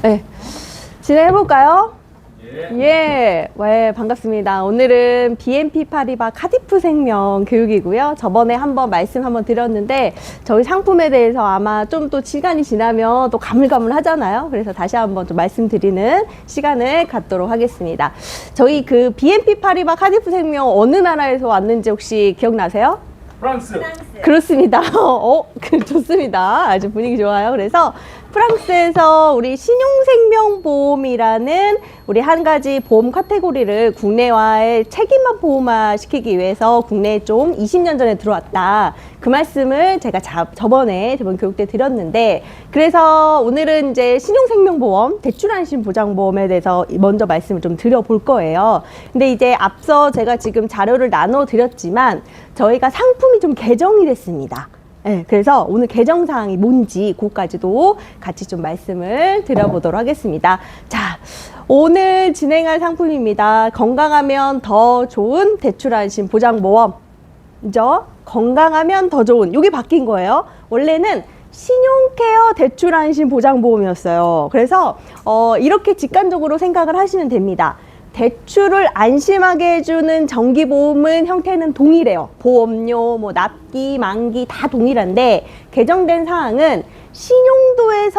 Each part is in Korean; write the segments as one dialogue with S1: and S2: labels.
S1: 네, 진행해볼까요? 예, 반갑습니다. 오늘은 BNP 파리바 카디프 생명 교육이고요. 저번에 한번 말씀 한번 드렸는데 저희 상품에 대해서 아마 좀 또 시간이 지나면 또 가물가물 하잖아요. 그래서 다시 한번 좀 말씀드리는 시간을 갖도록 하겠습니다. 저희 그 BNP 파리바 카디프 생명 어느 나라에서 왔는지 혹시 기억나세요?
S2: 프랑스.
S1: 그렇습니다. 좋습니다. 아주 분위기 좋아요. 그래서 프랑스에서 우리 신용생명보험이라는 우리 한 가지 보험 카테고리를 국내화에 책임만 보험화 시키기 위해서 국내에 좀 20년 전에 들어왔다. 그 말씀을 제가 저번 교육 때 드렸는데, 그래서 오늘은 이제 신용생명보험, 대출안심보장보험에 대해서 먼저 말씀을 좀 드려볼 거예요. 근데 이제 앞서 제가 지금 자료를 나눠 드렸지만 저희가 상품이 좀 개정이 됐습니다. 네, 그래서 오늘 개정사항이 뭔지 그것까지도 같이 좀 말씀을 드려보도록 하겠습니다. 자, 오늘 진행할 상품입니다. 건강하면 더 좋은 대출안심 보장보험. 그죠? 건강하면 더 좋은. 이게 바뀐 거예요. 원래는 신용케어 대출안심 보장보험이었어요. 그래서 이렇게 직관적으로 생각을 하시면 됩니다. 대출을 안심하게 해주는 정기보험은 형태는 동일해요. 보험료, 뭐 납기, 만기 다 동일한데 개정된 사항은 신용도에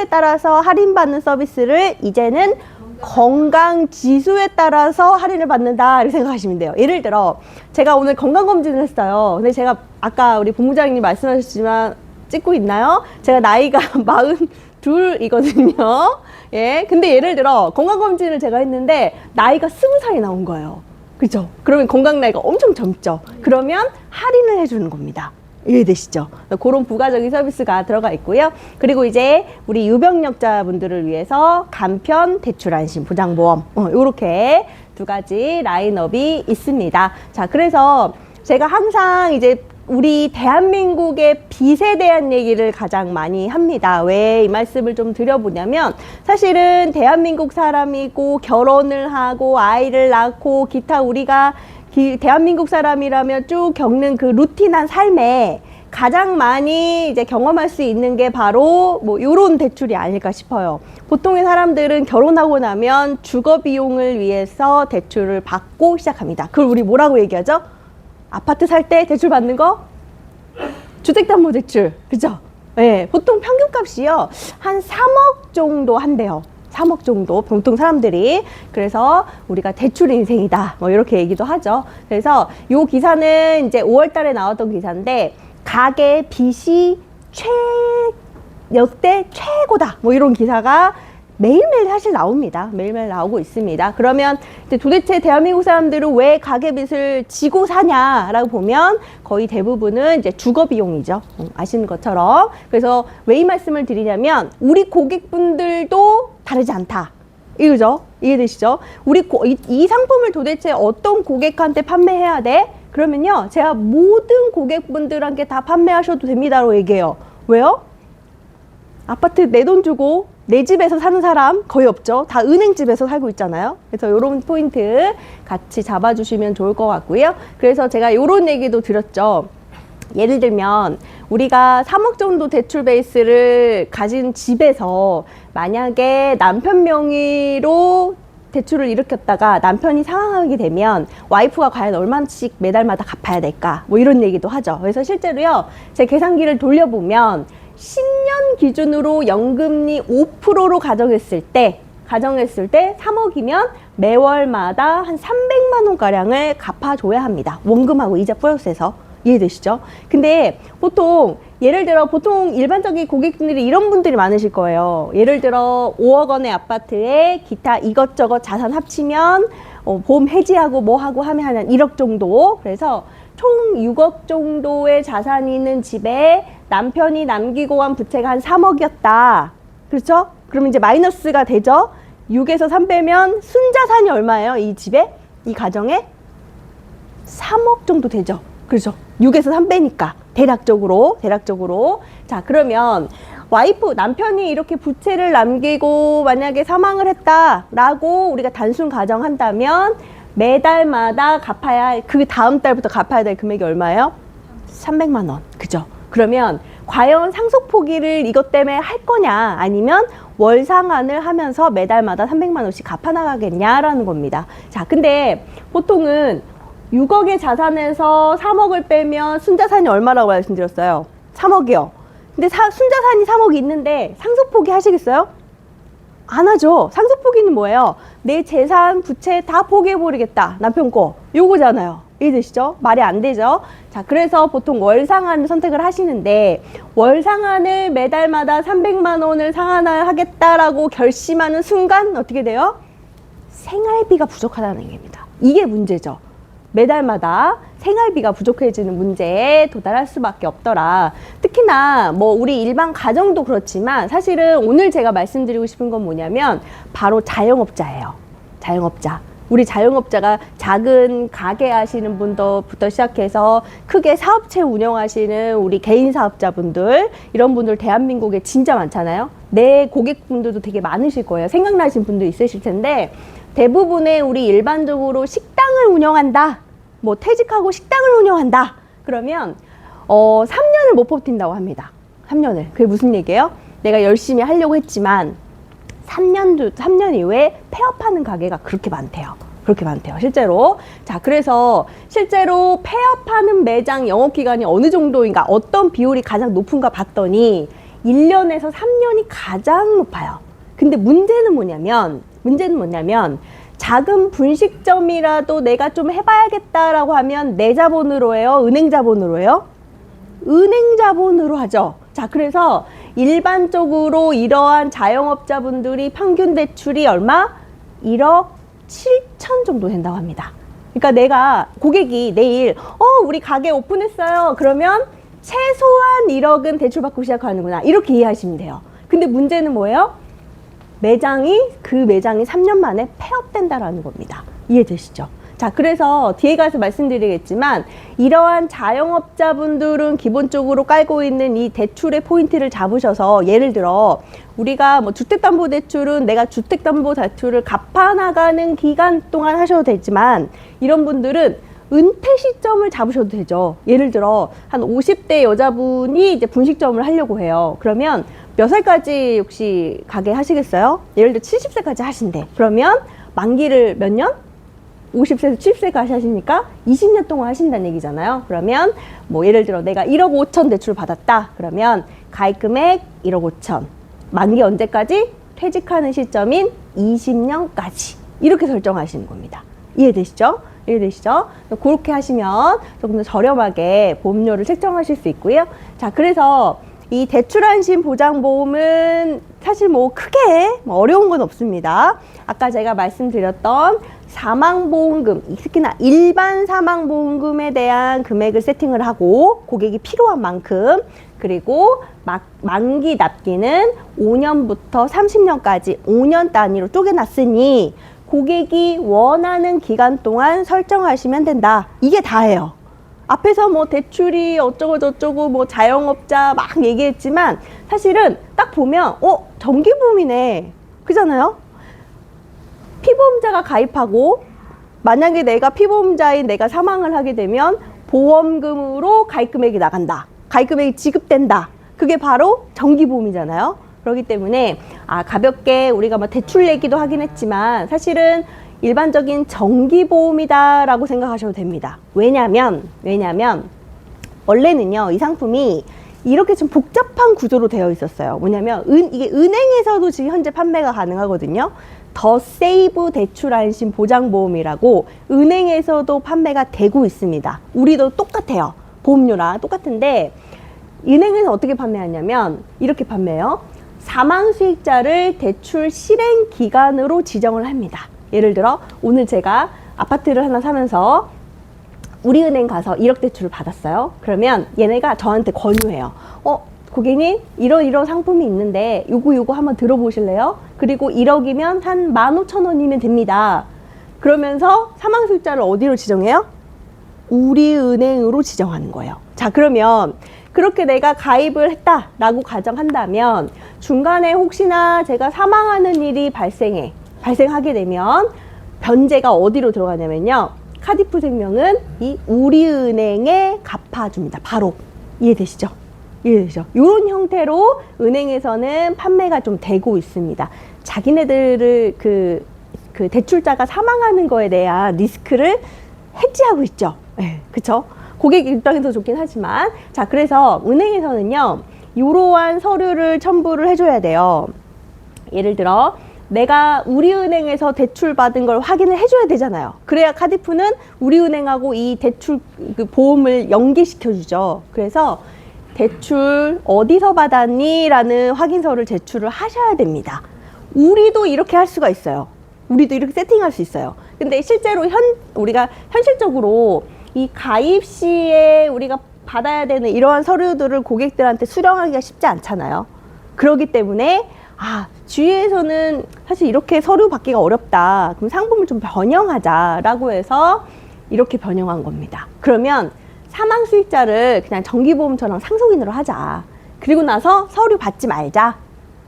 S1: 따라서 할인받는 서비스를 이제는 건강 지수에 따라서 할인을 받는다 이렇게 생각하시면 돼요. 예를 들어 제가 오늘 건강검진을 했어요. 근데 제가 아까 우리 본부장님 말씀하셨지만 찍고 있나요? 제가 나이가 42이거든요. 예, 근데 예를 들어 건강검진을 제가 했는데 나이가 20살이 나온 거예요. 그죠? 그러면 건강 나이가 엄청 젊죠? 그러면 할인을 해주는 겁니다. 이해되시죠? 그런 부가적인 서비스가 들어가 있고요. 그리고 이제 우리 유병력자분들을 위해서 간편 대출안심 보장보험, 요렇게 두 가지 라인업이 있습니다. 자, 그래서 제가 항상 이제 우리 대한민국의 빚에 대한 얘기를 가장 많이 합니다. 왜 이 말씀을 좀 드려보냐면 사실은 대한민국 사람이고 결혼을 하고 아이를 낳고 기타 우리가 대한민국 사람이라면 쭉 겪는 그 루틴한 삶에 가장 많이 이제 경험할 수 있는 게 바로 뭐 요런 대출이 아닐까 싶어요. 보통의 사람들은 결혼하고 나면 주거 비용을 위해서 대출을 받고 시작합니다. 그걸 우리 뭐라고 얘기하죠? 아파트 살 때 대출 받는 거? 주택담보대출. 그죠? 네, 보통 평균값이요. 한 3억 정도 한대요. 3억 정도 보통 사람들이. 그래서 우리가 대출 인생이다 뭐 이렇게 얘기도 하죠. 그래서 요 기사는 이제 5월 달에 나왔던 기사인데 가계 빚이 역대 최고다 뭐 이런 기사가 매일매일 사실 나옵니다. 매일매일 나오고 있습니다. 그러면 이제 도대체 대한민국 사람들은 왜 가계빚을 지고 사냐라고 보면 거의 대부분은 이제 주거 비용이죠. 아시는 것처럼. 그래서 왜 이 말씀을 드리냐면 우리 고객분들도 다르지 않다. 이거죠? 이해되시죠? 이 상품을 도대체 어떤 고객한테 판매해야 돼? 그러면요, 제가 모든 고객분들한테 다 판매하셔도 됩니다라고 얘기해요. 왜요? 아파트 내 돈 주고 내 집에서 사는 사람 거의 없죠. 다 은행집에서 살고 있잖아요. 그래서 이런 포인트 같이 잡아주시면 좋을 것 같고요. 그래서 제가 이런 얘기도 드렸죠. 예를 들면 우리가 3억 정도 대출 베이스를 가진 집에서 만약에 남편 명의로 대출을 일으켰다가 남편이 상환하게 되면 와이프가 과연 얼마씩 매달마다 갚아야 될까? 뭐 이런 얘기도 하죠. 그래서 실제로요, 제 계산기를 돌려보면 10년 기준으로 연금리 5%로 가정했을 때 3억이면 매월마다 한 300만 원가량을 갚아줘야 합니다. 원금하고 이자 플러스해서. 이해되시죠? 근데 보통 예를 들어 보통 일반적인 고객분들이 이런 분들이 많으실 거예요. 예를 들어 5억 원의 아파트에 기타 이것저것 자산 합치면 보험 해지하고 뭐 하고 하면 한 1억 정도. 그래서 총 6억 정도의 자산이 있는 집에 남편이 남기고 간 부채가 한 3억이었다. 그렇죠? 그러면 이제 마이너스가 되죠? 6에서 3 빼면 순자산이 얼마예요? 이 집에? 이 가정에? 3억 정도 되죠? 그렇죠? 6에서 3 빼니까. 대략적으로. 자, 그러면 남편이 이렇게 부채를 남기고 만약에 사망을 했다라고 우리가 단순 가정한다면 매달마다 그 다음 달부터 갚아야 될 금액이 얼마예요? 300만 원. 그죠? 그러면 과연 상속 포기를 이것 때문에 할 거냐, 아니면 월 상환을 하면서 매달마다 300만 원씩 갚아 나가겠냐라는 겁니다. 자, 근데 보통은 6억의 자산에서 3억을 빼면 순자산이 얼마라고 말씀드렸어요? 3억이요. 근데 순자산이 3억이 있는데 상속 포기 하시겠어요? 안 하죠. 상속 포기는 뭐예요? 내 재산, 부채 다 포기해버리겠다. 남편 거. 요거잖아요. 이해되시죠? 말이 안 되죠? 자, 그래서 보통 월 상환을 선택을 하시는데, 월 상환을 매달마다 300만 원을 상환을 하겠다라고 결심하는 순간 어떻게 돼요? 생활비가 부족하다는 얘기입니다. 이게 문제죠. 매달마다 생활비가 부족해지는 문제에 도달할 수밖에 없더라. 특히나 뭐 우리 일반 가정도 그렇지만 사실은 오늘 제가 말씀드리고 싶은 건 뭐냐면 바로 자영업자예요. 자영업자. 우리 자영업자가 작은 가게 하시는 분부터 시작해서 크게 사업체 운영하시는 우리 개인 사업자분들, 이런 분들 대한민국에 진짜 많잖아요. 내 고객분들도 되게 많으실 거예요. 생각나신 분도 있으실 텐데, 대부분의 우리 일반적으로 식당을 운영한다, 뭐 퇴직하고 식당을 운영한다 그러면 3년을 못 버틴다고 합니다. 3년을. 그게 무슨 얘기예요? 내가 열심히 하려고 했지만 3년 이후에 폐업하는 가게가 그렇게 많대요. 그렇게 많대요, 실제로. 자, 그래서 실제로 폐업하는 매장 영업기간이 어느 정도인가, 어떤 비율이 가장 높은가 봤더니 1년에서 3년이 가장 높아요. 근데 문제는 뭐냐면 작은 분식점이라도 내가 좀 해봐야겠다라고 하면 내 자본으로 해요? 은행 자본으로 해요? 은행 자본으로 하죠. 자, 그래서 일반적으로 이러한 자영업자분들이 평균 대출이 얼마? 1억 7천 정도 된다고 합니다. 그러니까 내가 고객이 내일 우리 가게 오픈했어요. 그러면 최소한 1억은 대출받고 시작하는구나. 이렇게 이해하시면 돼요. 근데 문제는 뭐예요? 그 매장이 3년 만에 폐업된다라는 겁니다. 이해되시죠? 자, 그래서 뒤에 가서 말씀드리겠지만 이러한 자영업자분들은 기본적으로 깔고 있는 이 대출의 포인트를 잡으셔서, 예를 들어 우리가 뭐 주택담보대출은 내가 주택담보대출을 갚아나가는 기간 동안 하셔도 되지만, 이런 분들은 은퇴 시점을 잡으셔도 되죠. 예를 들어 한 50대 여자분이 이제 분식점을 하려고 해요. 그러면 몇 살까지 혹시 가게 하시겠어요? 예를 들어 70세까지 하신대. 그러면 만기를 몇 년? 50세에서 70세까지 하시니까 20년 동안 하신다는 얘기잖아요. 그러면 뭐 예를 들어 내가 1억 5천 대출 받았다. 그러면 가입 금액 1억 5천. 만기 언제까지? 퇴직하는 시점인 20년까지. 이렇게 설정하시는 겁니다. 이해되시죠? 이해되시죠? 그렇게 하시면 조금 더 저렴하게 보험료를 책정하실 수 있고요. 자, 그래서 이 대출안심 보장보험은 사실 뭐 크게 어려운 건 없습니다. 아까 제가 말씀드렸던 사망보험금, 특히나 일반 사망보험금에 대한 금액을 세팅을 하고 고객이 필요한 만큼, 그리고 만기 납기는 5년부터 30년까지 5년 단위로 쪼개놨으니 고객이 원하는 기간 동안 설정하시면 된다. 이게 다예요. 앞에서 뭐 대출이 어쩌고 저쩌고 뭐 자영업자 막 얘기했지만 사실은 딱 보면 정기보험이네, 그잖아요. 피보험자가 가입하고 만약에 내가 피보험자인 내가 사망을 하게 되면 보험금으로 가입금액이 나간다, 가입금액이 지급된다. 그게 바로 정기보험이잖아요. 그렇기 때문에 가볍게 우리가 뭐 대출 얘기도 하긴 했지만 사실은 일반적인 정기보험이다라고 생각하셔도 됩니다. 왜냐면 원래는요, 이 상품이 이렇게 좀 복잡한 구조로 되어 있었어요. 뭐냐면 이게 은행에서도 지금 현재 판매가 가능하거든요. 더 세이브 대출 안심 보장보험이라고 은행에서도 판매가 되고 있습니다. 우리도 똑같아요. 보험료랑 똑같은데 은행에서 어떻게 판매하냐면 이렇게 판매해요. 사망 수익자를 대출 실행 기간으로 지정을 합니다. 예를 들어 오늘 제가 아파트를 하나 사면서 우리은행 가서 1억 대출을 받았어요. 그러면 얘네가 저한테 권유해요. 고객님, 이런 상품이 있는데 요거 한번 들어보실래요? 그리고 1억이면 한 15,000원이면 됩니다. 그러면서 사망 수익자를 어디로 지정해요? 우리은행으로 지정하는 거예요. 자, 그러면 그렇게 내가 가입을 했다라고 가정한다면 중간에 혹시나 제가 사망하는 일이 발생하게 되면 변제가 어디로 들어가냐면요, 카디프 생명은 이 우리은행에 갚아줍니다. 바로. 이해되시죠? 이해되죠? 이런 형태로 은행에서는 판매가 좀 되고 있습니다. 자기네들을 그 대출자가 사망하는 거에 대한 리스크를 해지하고 있죠. 네, 그쵸? 고객 입장에서 좋긴 하지만. 자, 그래서 은행에서는요, 이러한 서류를 첨부를 해줘야 돼요. 예를 들어, 내가 우리은행에서 대출 받은 걸 확인을 해줘야 되잖아요. 그래야 카디프는 우리은행하고 이 대출 그 보험을 연계시켜주죠. 그래서 대출 어디서 받았니? 라는 확인서를 제출을 하셔야 됩니다. 우리도 이렇게 할 수가 있어요. 우리도 이렇게 세팅할 수 있어요. 근데 실제로 우리가 현실적으로 이 가입 시에 우리가 받아야 되는 이러한 서류들을 고객들한테 수령하기가 쉽지 않잖아요. 그렇기 때문에 주위에서는 사실 이렇게 서류 받기가 어렵다. 그럼 상품을 좀 변형하자라고 해서 이렇게 변형한 겁니다. 그러면 사망 수익자를 그냥 정기보험처럼 상속인으로 하자. 그리고 나서 서류 받지 말자.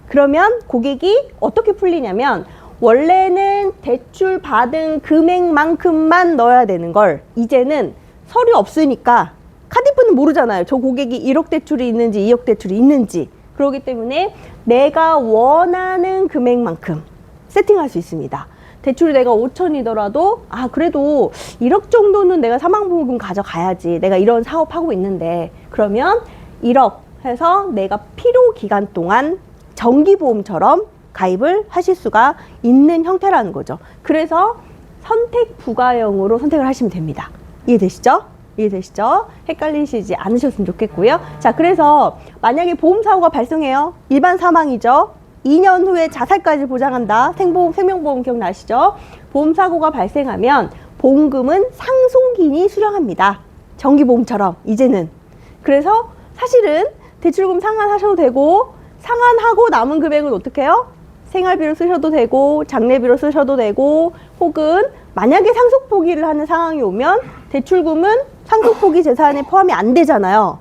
S1: 그러면 고객이 어떻게 풀리냐면 원래는 대출 받은 금액만큼만 넣어야 되는 걸 이제는 서류 없으니까 카디프는 모르잖아요. 저 고객이 1억 대출이 있는지 2억 대출이 있는지. 그렇기 때문에 내가 원하는 금액만큼 세팅할 수 있습니다. 대출이 내가 5천이더라도 그래도 1억 정도는 내가 사망보험금 가져가야지. 내가 이런 사업하고 있는데 그러면 1억 해서 내가 필요 기간 동안 정기보험처럼 가입을 하실 수가 있는 형태라는 거죠. 그래서 선택 부가형으로 선택을 하시면 됩니다. 이해되시죠? 이해되시죠? 헷갈리시지 않으셨으면 좋겠고요. 자, 그래서 만약에 보험사고가 발생해요. 일반 사망이죠. 2년 후에 자살까지 보장한다. 생보험, 생명보험 기억나시죠? 보험사고가 발생하면 보험금은 상속인이 수령합니다. 정기보험처럼 이제는. 그래서 사실은 대출금 상환하셔도 되고 상환하고 남은 금액은 어떻게 해요? 생활비로 쓰셔도 되고 장례비로 쓰셔도 되고 혹은 만약에 상속 포기를 하는 상황이 오면 대출금은 상속 포기 재산에 포함이 안 되잖아요.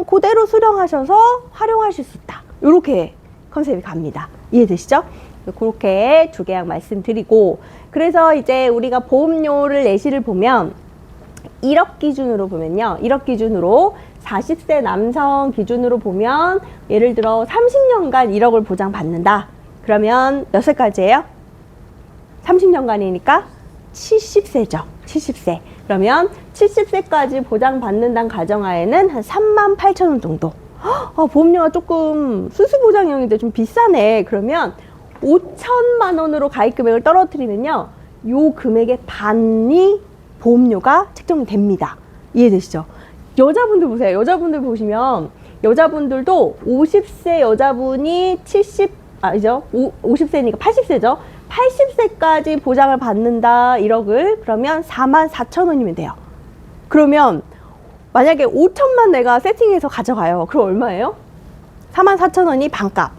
S1: 그대로 수령하셔서 활용하실 수 있다. 이렇게 컨셉이 갑니다. 이해되시죠? 그렇게 두 계약 말씀드리고 그래서 이제 우리가 보험료를 내시를 보면 1억 기준으로 보면요. 1억 기준으로 40세 남성 기준으로 보면 예를 들어 30년간 1억을 보장받는다. 그러면 몇 세까지예요? 30년간이니까 70세죠. 70세. 그러면 70세까지 보장받는다는 가정하에는 한 38,000원 정도. 보험료가 조금 수수보장형인데 좀 비싸네. 그러면 5천만 원으로 가입금액을 떨어뜨리면요. 요 금액의 반이 보험료가 책정이 됩니다. 이해되시죠? 여자분들 보세요. 여자분들 보시면 여자분들도 50세 여자분이 50세니까 80세죠. 80세까지 보장을 받는다 1억을 그러면 44,000원이면 돼요. 그러면 만약에 5천만 내가 세팅해서 가져가요. 그럼 얼마예요? 44,000원이 반값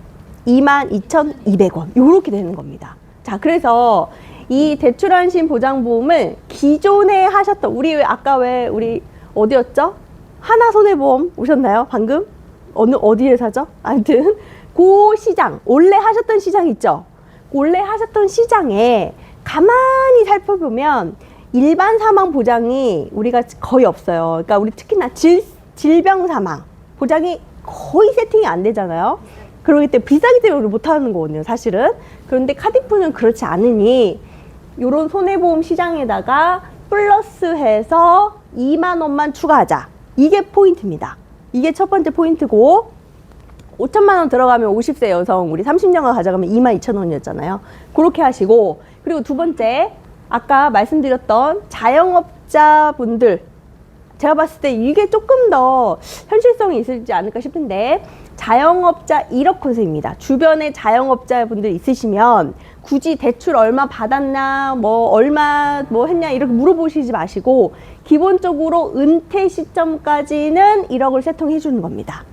S1: 22,200원 이렇게 되는 겁니다. 자, 그래서 이 대출안심 보장보험을 기존에 하셨던 우리 어디였죠? 하나손해보험 오셨나요? 방금? 어디 회사죠? 아무튼 그 시장 원래 하셨던 시장 있죠? 원래 하셨던 시장에 가만히 살펴보면 일반 사망 보장이 우리가 거의 없어요. 그러니까 우리 특히나 질병 사망 보장이 거의 세팅이 안 되잖아요. 그렇기 때문에 비싸기 때문에 우리 못하는 거거든요, 사실은. 그런데 카디프는 그렇지 않으니 요런 손해보험 시장에다가 플러스해서 2만 원만 추가하자. 이게 포인트입니다. 이게 첫 번째 포인트고 5천만 원 들어가면 50세 여성 우리 30년간 가져가면 22,000원이었잖아요. 그렇게 하시고 그리고 두 번째 아까 말씀드렸던 자영업자분들 제가 봤을 때 이게 조금 더 현실성이 있을지 않을까 싶은데 자영업자 1억 컨셉입니다. 주변에 자영업자분들 있으시면 굳이 대출 얼마 받았나 얼마 했냐 이렇게 물어보시지 마시고 기본적으로 은퇴 시점까지는 1억을 세팅해 주는 겁니다.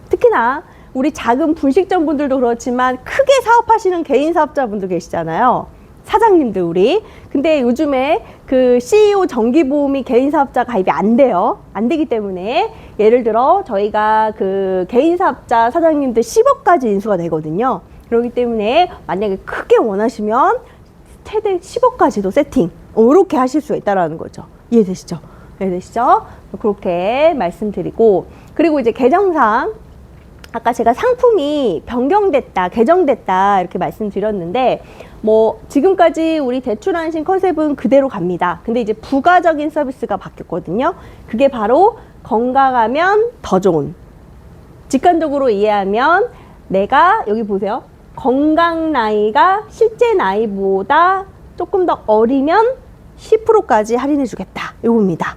S1: 특히나 우리 작은 분식점 분들도 그렇지만 크게 사업하시는 개인 사업자분들 계시잖아요. 사장님들 우리. 근데 요즘에 그 CEO 정기보험이 개인 사업자 가입이 안 돼요. 안 되기 때문에 예를 들어 저희가 그 개인 사업자 사장님들 10억까지 인수가 되거든요. 그렇기 때문에 만약에 크게 원하시면 최대 10억까지도 세팅 이렇게 하실 수 있다라는 거죠. 이해되시죠? 이해되시죠? 그렇게 말씀드리고 그리고 이제 계정상 아까 제가 상품이 변경됐다, 개정됐다 이렇게 말씀드렸는데 뭐 지금까지 우리 대출안심 컨셉은 그대로 갑니다. 근데 이제 부가적인 서비스가 바뀌었거든요. 그게 바로 건강하면 더 좋은. 직관적으로 이해하면 내가 여기 보세요. 건강 나이가 실제 나이보다 조금 더 어리면 10%까지 할인해 주겠다. 요겁니다.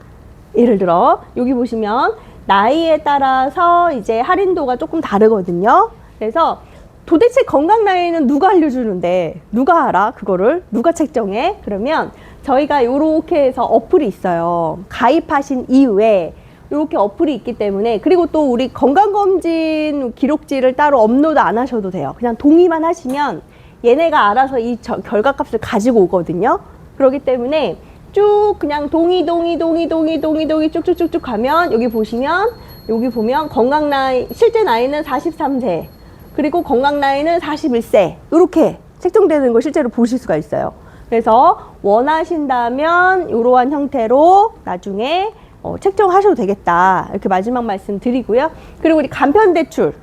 S1: 예를 들어 여기 보시면 나이에 따라서 이제 할인도가 조금 다르거든요. 그래서 도대체 건강 나이는 누가 알려주는데 누가 알아? 그거를 누가 책정해? 그러면 저희가 요렇게 해서 어플이 있어요. 가입하신 이후에 요렇게 어플이 있기 때문에 그리고 또 우리 건강검진 기록지를 따로 업로드 안 하셔도 돼요. 그냥 동의만 하시면 얘네가 알아서 이 결과값을 가지고 오거든요. 그렇기 때문에 쭉 그냥 동의 쭉쭉쭉쭉 가면 여기 보시면 여기 보면 건강 나이 실제 나이는 43세 그리고 건강 나이는 41세 이렇게 책정되는 걸 실제로 보실 수가 있어요. 그래서 원하신다면 이러한 형태로 나중에 책정하셔도 되겠다 이렇게 마지막 말씀 드리고요. 그리고 우리 간편 대출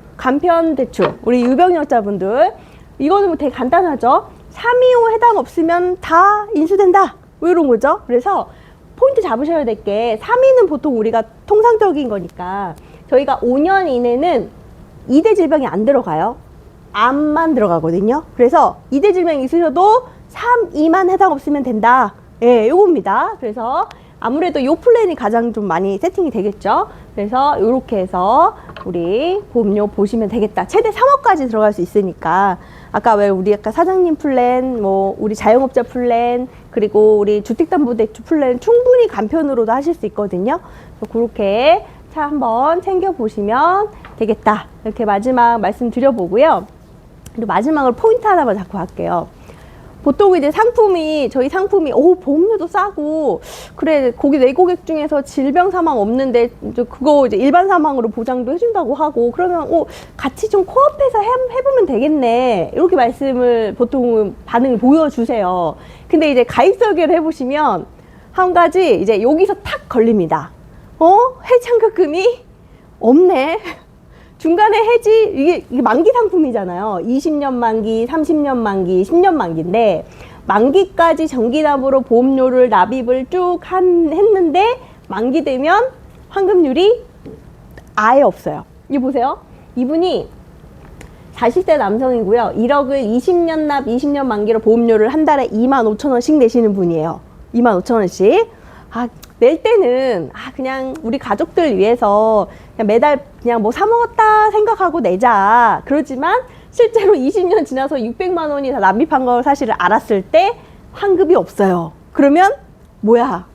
S1: 우리 유병력자분들 이거는 뭐 되게 간단하죠. 325 해당 없으면 다 인수된다. 왜 이런 거죠? 그래서 포인트 잡으셔야 될 게 3위는 보통 우리가 통상적인 거니까 저희가 5년 이내는 2대 질병이 안 들어가요. 암만 들어가거든요. 그래서 2대 질병이 있으셔도 3, 2만 해당 없으면 된다. 예, 요겁니다. 그래서 아무래도 요 플랜이 가장 좀 많이 세팅이 되겠죠. 그래서 요렇게 해서 우리 보험료 보시면 되겠다. 최대 3억까지 들어갈 수 있으니까 아까 왜 우리 아까 사장님 플랜, 뭐 우리 자영업자 플랜, 그리고 우리 주택담보대출 플랜 충분히 간편으로도 하실 수 있거든요. 그래서 그렇게 차 한번 챙겨 보시면 되겠다. 이렇게 마지막 말씀 드려보고요. 그리고 마지막으로 포인트 하나만 잡고 할게요. 보통 이제 저희 상품이 보험료도 싸고 그래 거기 내 고객 중에서 질병 사망 없는데 그거 이제 일반 사망으로 보장도 해준다고 하고 그러면 같이 좀 코업해서 해보면 되겠네 이렇게 말씀을 보통 반응을 보여주세요. 근데 이제 가입 설계를 해보시면 한 가지 이제 여기서 탁 걸립니다. 해지환급금이 없네. 중간에 해지, 이게 만기 상품이잖아요. 20년 만기, 30년 만기, 10년 만기인데, 만기까지 정기납으로 보험료를 납입을 쭉 했는데, 만기 되면 환급률이 아예 없어요. 이 보세요. 이분이 40대 남성이고요. 1억을 20년 납, 20년 만기로 보험료를 한 달에 25,000원씩 내시는 분이에요. 25,000원씩. 낼 때는 그냥 우리 가족들 위해서 그냥 매달 그냥 뭐 사 먹었다 생각하고 내자. 그렇지만 실제로 20년 지나서 600만 원이 다 납입한 걸 사실을 알았을 때 환급이 없어요. 그러면 뭐야?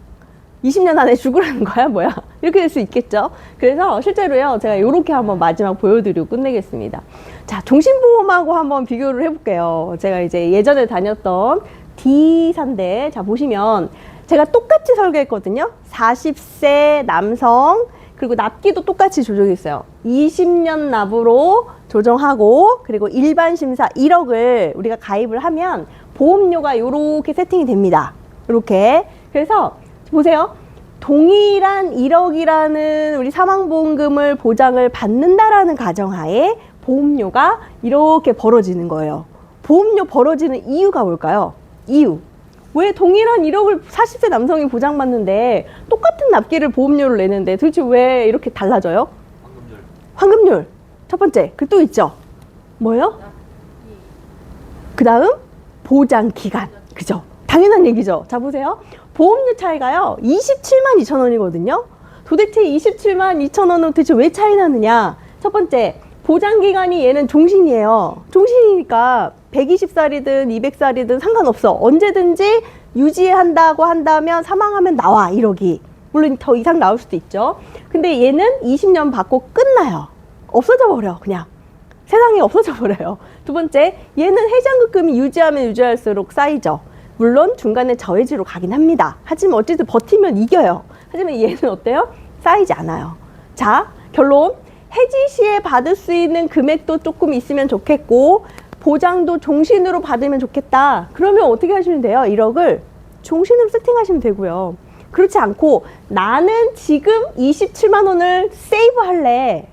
S1: 20년 안에 죽으라는 거야? 뭐야? 이렇게 될 수 있겠죠? 그래서 실제로요, 제가 이렇게 한번 마지막 보여드리고 끝내겠습니다. 자, 종신보험하고 한번 비교를 해볼게요. 제가 이제 예전에 다녔던 D사인데, 자, 보시면 제가 똑같이 설계했거든요. 40세 남성, 그리고 납기도 똑같이 조정했어요. 20년 납으로 조정하고, 그리고 일반 심사 1억을 우리가 가입을 하면 보험료가 이렇게 세팅이 됩니다. 이렇게. 그래서 보세요. 동일한 1억이라는 우리 사망보험금을 보장을 받는다라는 가정하에 보험료가 이렇게 벌어지는 거예요. 보험료 벌어지는 이유가 뭘까요? 이유. 왜 동일한 1억을 40세 남성이 보장받는데 똑같은 납기를 보험료를 내는데 도대체 왜 이렇게 달라져요? 환급률. 첫 번째. 그 또 있죠? 뭐예요? 그 다음 보장 기간. 그죠? 당연한 얘기죠. 자, 보세요. 보험료 차이가요. 27만 2천 원이거든요. 도대체 27만 2천 원은 도대체 왜 차이 나느냐? 첫 번째. 보장 기간이 얘는 종신이에요. 종신이니까 120살이든 200살이든 상관없어. 언제든지 유지한다고 한다면 사망하면 나와 1억이. 물론 더 이상 나올 수도 있죠. 근데 얘는 20년 받고 끝나요. 없어져 버려 그냥. 세상에 없어져 버려요. 두 번째, 얘는 해지환급금이 유지하면 유지할수록 쌓이죠. 물론 중간에 저해지로 가긴 합니다. 하지만 어쨌든 버티면 이겨요. 하지만 얘는 어때요? 쌓이지 않아요. 자, 결론. 해지 시에 받을 수 있는 금액도 조금 있으면 좋겠고 보장도 종신으로 받으면 좋겠다. 그러면 어떻게 하시면 돼요? 1억을 종신으로 세팅하시면 되고요. 그렇지 않고 나는 지금 27만 원을 세이브 할래.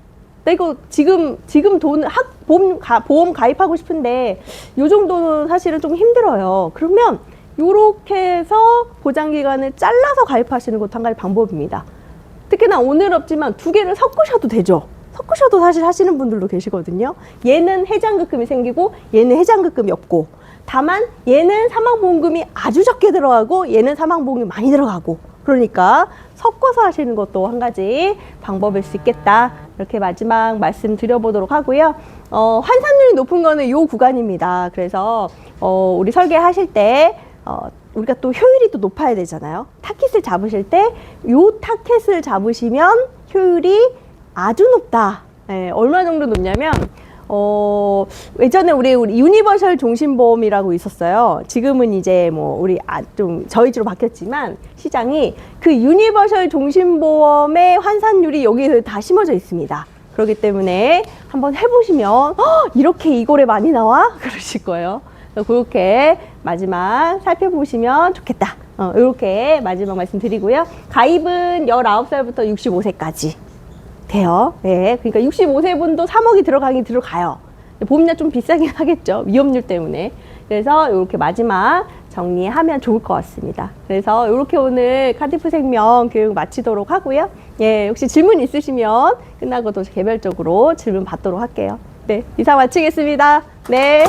S1: 나 이거 지금 보험 가입하고 싶은데 요 정도는 사실은 좀 힘들어요. 그러면 요렇게 해서 보장기간을 잘라서 가입하시는 것도 한 가지 방법입니다. 특히나 오늘 없지만 두 개를 섞으셔도 되죠. 섞으셔도 사실 하시는 분들도 계시거든요. 얘는 해장급금이 생기고 얘는 해장급금이 없고, 다만 얘는 사망보험금이 아주 적게 들어가고 얘는 사망보험금이 많이 들어가고, 그러니까 섞어서 하시는 것도 한 가지 방법일 수 있겠다. 이렇게 마지막 말씀 드려보도록 하고요. 환산율이 높은 거는 요 구간입니다. 그래서 우리 설계하실 때 우리가 또 효율이 또 높아야 되잖아요. 타깃을 잡으실 때 요 타깃을 잡으시면 효율이 아주 높다. 네, 얼마 정도 높냐면 예전에 우리 유니버셜 종신보험이라고 있었어요. 지금은 이제 뭐 좀 저희주로 바뀌었지만 시장이 그 유니버셜 종신보험의 환산율이 여기에 다 심어져 있습니다. 그렇기 때문에 한번 해보시면 이렇게 이골에 많이 나와? 그러실 거예요. 그렇게 마지막 살펴보시면 좋겠다. 이렇게 마지막 말씀드리고요. 가입은 19살부터 65세까지 돼요. 네, 그러니까 65세 분도 3억이 들어가요. 보험료 좀 비싸긴 하겠죠. 위험률 때문에. 그래서 이렇게 마지막 정리하면 좋을 것 같습니다. 그래서 이렇게 오늘 카디프 생명 교육 마치도록 하고요. 예, 혹시 질문 있으시면 끝나고도 개별적으로 질문 받도록 할게요. 네, 이상 마치겠습니다. 네.